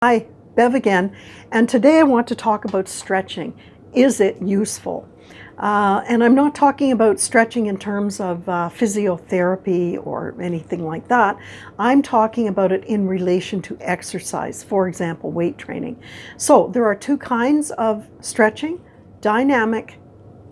Hi, Bev again, and today I want to talk about stretching. Is it useful? And I'm not talking about stretching in terms of physiotherapy or anything like that. I'm talking about it in relation to exercise, for example, weight training. So there are two kinds of stretching, dynamic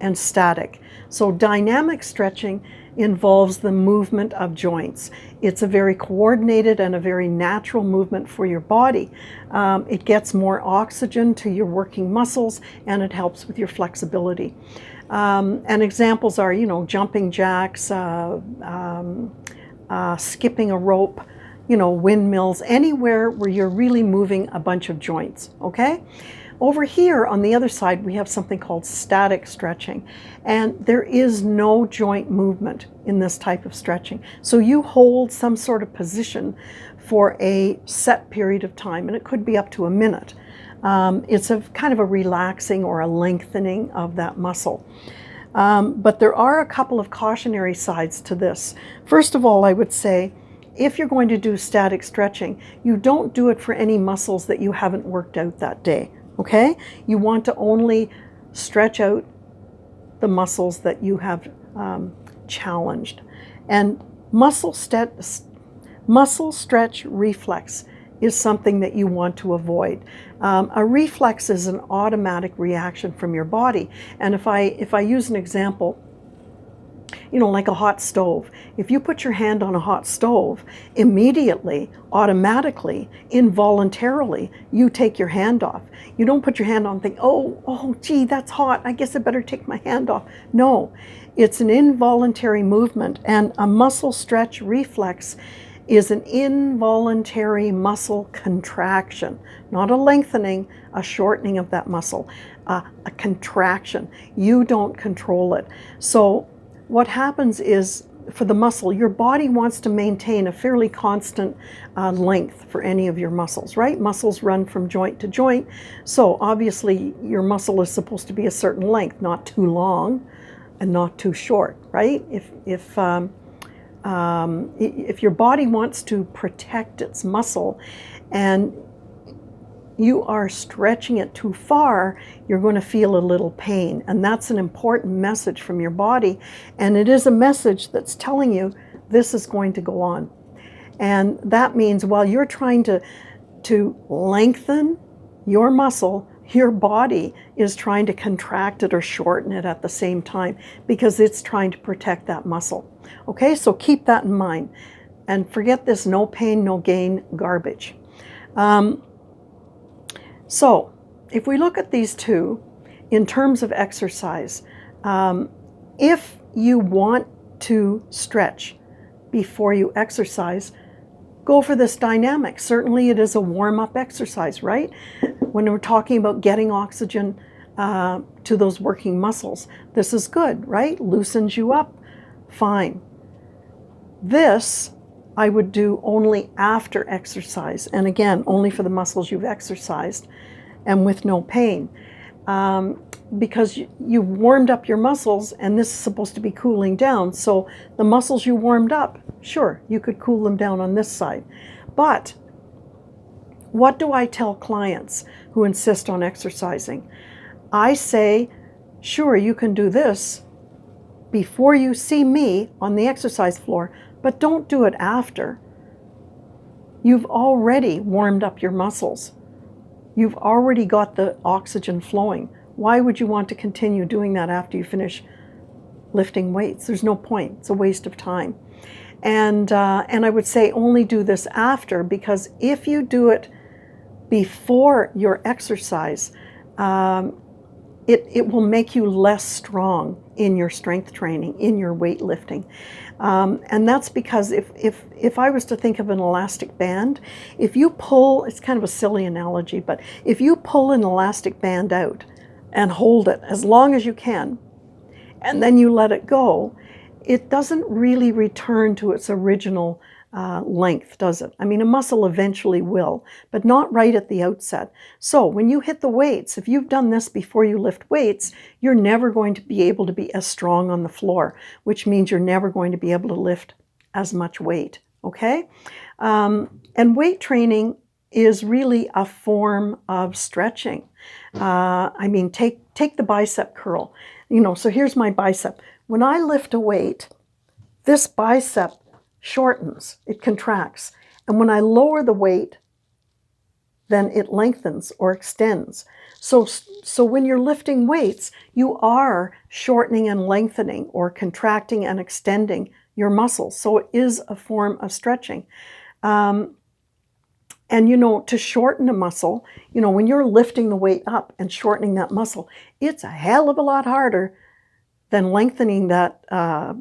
and static. So dynamic stretching involves the movement of joints. It's a very coordinated and a very natural movement for your body. It gets more oxygen to your working muscles and it helps with your flexibility. And examples are, jumping jacks, skipping a rope, windmills, anywhere where you're really moving a bunch of joints, okay? Over here on the other side, we have something called static stretching, and there is no joint movement in this type of stretching. So you hold some sort of position for a set period of time, and it could be up to a minute. It's a kind of a relaxing or a lengthening of that muscle. But there are a couple of cautionary sides to this. First of all, I would say, if you're going to do static stretching, you don't do it for any muscles that you haven't worked out that day. Okay? You want to only stretch out the muscles that you have challenged. And muscle stretch reflex is something that you want to avoid. A reflex is an automatic reaction from your body. And if I use an example, like a hot stove. If you put your hand on a hot stove, immediately, automatically, involuntarily, you take your hand off. You don't put your hand on and think, oh, gee, that's hot. I guess I better take my hand off. No, it's an involuntary movement, and a muscle stretch reflex is an involuntary muscle contraction, not a lengthening, a shortening of that muscle, a contraction. You don't control it. So what happens is, for the muscle, your body wants to maintain a fairly constant length for any of your muscles, right? Muscles run from joint to joint. So obviously your muscle is supposed to be a certain length, not too long and not too short, right? If your body wants to protect its muscle and you are stretching it too far, you're going to feel a little pain. And that's an important message from your body. And it is a message that's telling you this is going to go on. And that means while you're trying to lengthen your muscle, your body is trying to contract it or shorten it at the same time because it's trying to protect that muscle. Okay, so keep that in mind. And forget this no pain, no gain garbage. So if we look at these two in terms of exercise, if you want to stretch before you exercise, go for this dynamic. Certainly it is a warm-up exercise, right? When we're talking about getting oxygen to those working muscles, this is good, right? Loosens you up, fine. This I would do only after exercise, and again, only for the muscles you've exercised and with no pain, because you warmed up your muscles and this is supposed to be cooling down. So the muscles you warmed up, sure, you could cool them down on this side. But what do I tell clients who insist on exercising? I say, sure, you can do this before you see me on the exercise floor, but don't do it after. You've already warmed up your muscles. You've already got the oxygen flowing. Why would you want to continue doing that after you finish lifting weights? There's no point. It's a waste of time. And I would say only do this after, because if you do it before your exercise, it will make you less strong in your strength training, in your weightlifting. And that's because if I was to think of an elastic band, if you pull, it's kind of a silly analogy, but if you pull an elastic band out and hold it as long as you can, and then you let it go, it doesn't really return to its original length, does it? I mean, a muscle eventually will, but not right at the outset. So when you hit the weights, if you've done this before you lift weights, you're never going to be able to be as strong on the floor, which means you're never going to be able to lift as much weight, okay? And weight training is really a form of stretching. I mean, take the bicep curl. You know, so here's my bicep. When I lift a weight, this bicep shortens, it contracts. And when I lower the weight, then it lengthens or extends. So when you're lifting weights, you are shortening and lengthening or contracting and extending your muscles. So it is a form of stretching. And, you know, to shorten a muscle, you know, when you're lifting the weight up and shortening that muscle, it's a hell of a lot harder than lengthening that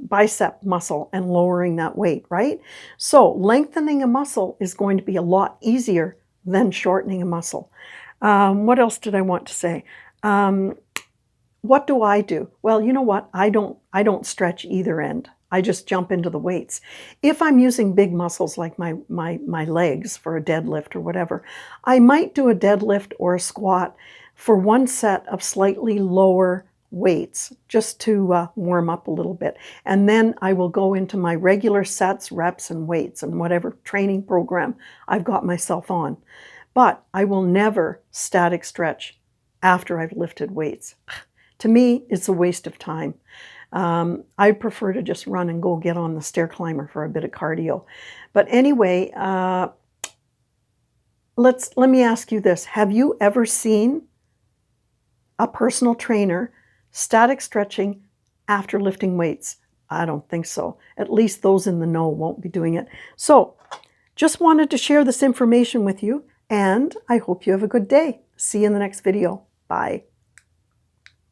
bicep muscle and lowering that weight, right? So lengthening a muscle is going to be a lot easier than shortening a muscle. What else did I want to say? What do I do? Well, you know what? I don't stretch either end. I just jump into the weights. If I'm using big muscles like my legs for a deadlift or whatever, I might do a deadlift or a squat for one set of slightly lower weights just to warm up a little bit. And then I will go into my regular sets, reps, and weights and whatever training program I've got myself on. But I will never static stretch after I've lifted weights. To me, it's a waste of time. I prefer to just run and go get on the stair climber for a bit of cardio. But anyway, let me ask you this. Have you ever seen a personal trainer static stretching after lifting weights? I don't think so. At least those in the know won't be doing it. So just wanted to share this information with you, and I hope you have a good day. See you in the next video. Bye.